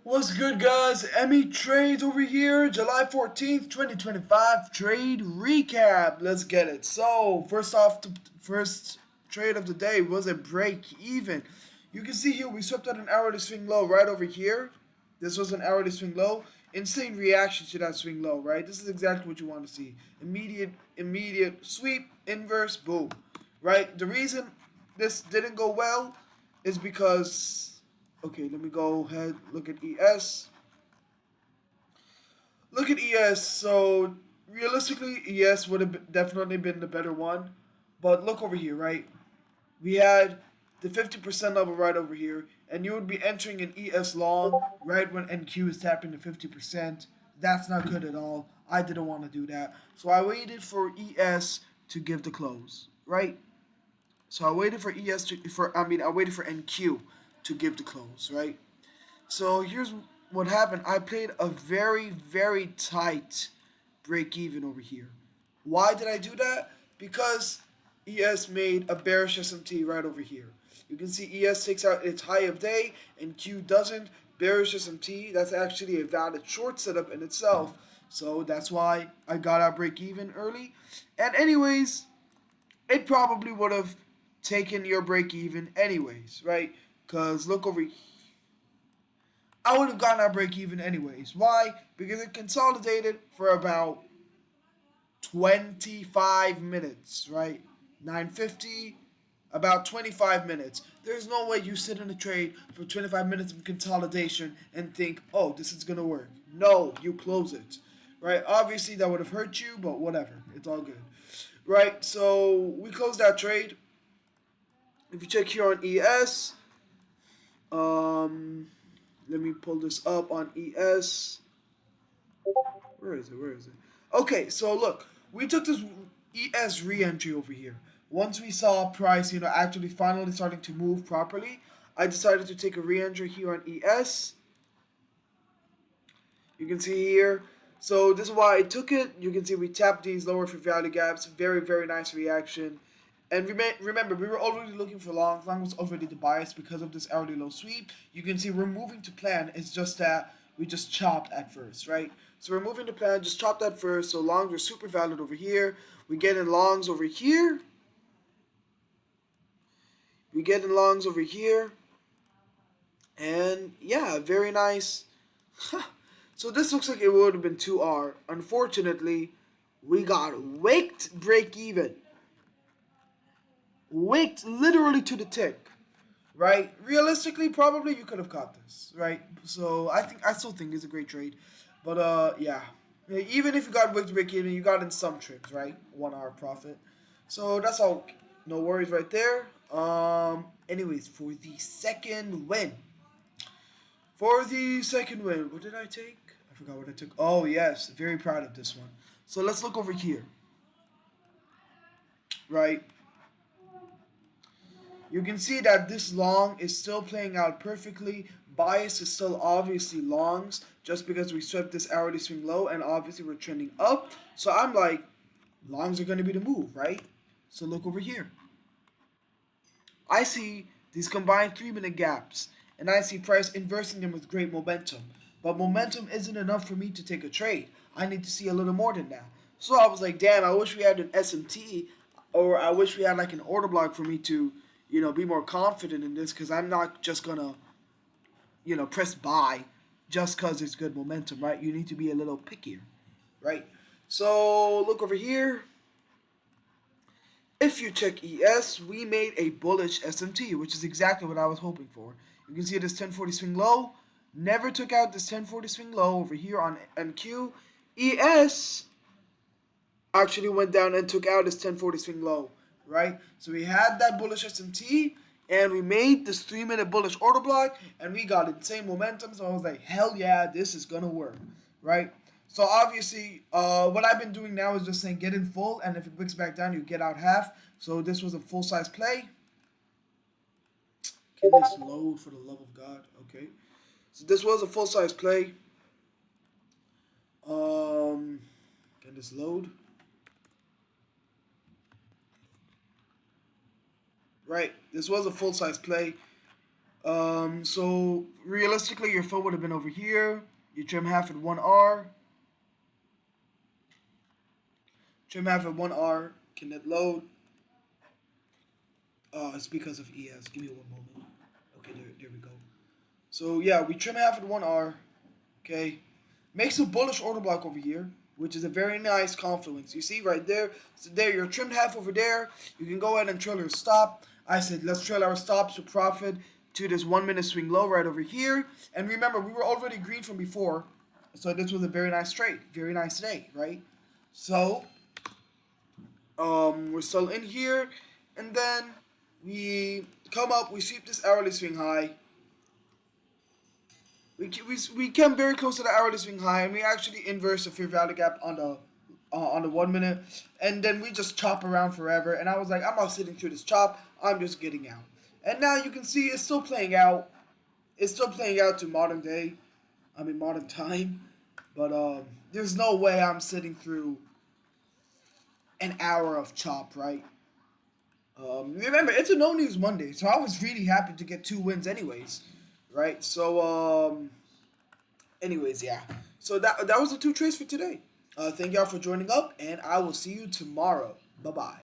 What's good, guys? Emmy Trades over here, July 14th, 2025 trade recap. Let's get it. So, first off, the first trade of the day was a break even. You can see here we swept out an hourly swing low right over here. This was an hourly swing low. Insane reaction to that swing low, right? This is exactly what you want to see. Immediate sweep, inverse, boom. Right? The reason this didn't go well is because okay, let me go ahead, look at ES. Look at ES. So realistically, ES would have definitely been the better one. But look over here, right? We had the 50% level right over here, and you would be entering an ES long right when NQ is tapping the 50%. That's not good at all. I didn't want to do that. So I waited for ES to give the close, right? So I waited for ES to for I mean I waited for NQ to give the close, right? So here's what happened. I played a very tight break even over here. Why did I do that? Because ES made a bearish SMT right over here. You can see ES takes out its high of day and Q doesn't. Bearish SMT, that's actually a valid short setup in itself. So that's why I got out break even early. And anyways, it probably would have taken your break even anyways, right? Because look over here. I would have gotten our break even anyways. Why? Because it consolidated for about 25 minutes, right? 950, about 25 minutes. There's no way you sit in a trade for 25 minutes of consolidation and think, oh, this is going to work. No, you close it, right? Obviously, that would have hurt you, but whatever. It's all good, right? So we closed that trade. If you check here on ES, um, let me pull this up on ES. Where is it? Where is it? Okay, so look, we took this ES re-entry over here. Once we saw price, actually finally starting to move properly, I decided to take a re-entry here on ES. You can see here. So this is why I took it. You can see we tapped these lower for value gaps. Very nice reaction. And remember, we were already looking for long. Long was already the bias because of this hourly low sweep. You can see we're moving to plan. It's just that we just chopped at first, right? So we're moving to plan, just chopped at first. So longs are super valid over here. We get in longs over here. We get in longs over here. And yeah, very nice. So this looks like it would have been 2R. Unfortunately, we got waked break even. Waked literally to the tick. Right? Realistically, probably you could have caught this, right? So I still think it's a great trade. But yeah. Even if you got wicked break even, you got in some trips, right? 1 hour profit. So that's all. No worries right there. Anyways, for the second win. For the second win, what did I take? I forgot what I took. Oh yes, very proud of this one. So let's look over here. Right? You can see that this long is still playing out perfectly. Bias is still obviously longs just because we swept this hourly swing low and obviously we're trending up. So I'm like, longs are going to be the move, right? So look over here. I see these combined 3 minute gaps and I see price inversing them with great momentum. But momentum isn't enough for me to take a trade. I need to see a little more than that. So I was like, damn, I wish we had an SMT or I wish we had like an order block for me to, be more confident in this because I'm not just gonna, press buy just because it's good momentum, right? You need to be a little pickier, right? So look over here. If you check ES, we made a bullish SMT, which is exactly what I was hoping for. You can see this 1040 swing low. Never took out this 1040 swing low over here on NQ. ES actually went down and took out this 1040 swing low, right? So we had that bullish SMT and we made this 3 minute bullish order block and we got insane momentum. So I was like, hell yeah, this is gonna work, right? So obviously, what I've been doing now is just saying get in full, and if it wicks back down, you get out half. So this was a full size play. Can this load for the love of God? Okay. So this was a full size play. Can this load? Right. This was a full size play. So realistically, your fill would have been over here. You trim half at 1R. Trim half at 1R. Can it load? Oh, it's because of ES. Give me one moment. Okay, there we go. So yeah, we trim half at 1R. Okay. Makes a bullish order block over here, which is a very nice confluence. You see right there? So there, you're trimmed half over there. You can go ahead and trail your stop. I said, let's trail our stops to profit to this 1 minute swing low right over here. And remember, we were already green from before. So this was a very nice trade. Very nice day, right? So, we're still in here. And then we come up, we sweep this hourly swing high. We came very close to the hourly swing high, and we actually inverse the fair value gap on the 1 minute, and then we just chop around forever. And I was like, I'm not sitting through this chop. I'm just getting out. And now you can see it's still playing out. It's still playing out to modern day. I mean modern time. But there's no way I'm sitting through an hour of chop, right? Remember, it's a no news Monday, so I was really happy to get 2 wins, right? So anyways, yeah. So that was the two trades for today. Thank y'all for joining up, and I will see you tomorrow. Bye bye.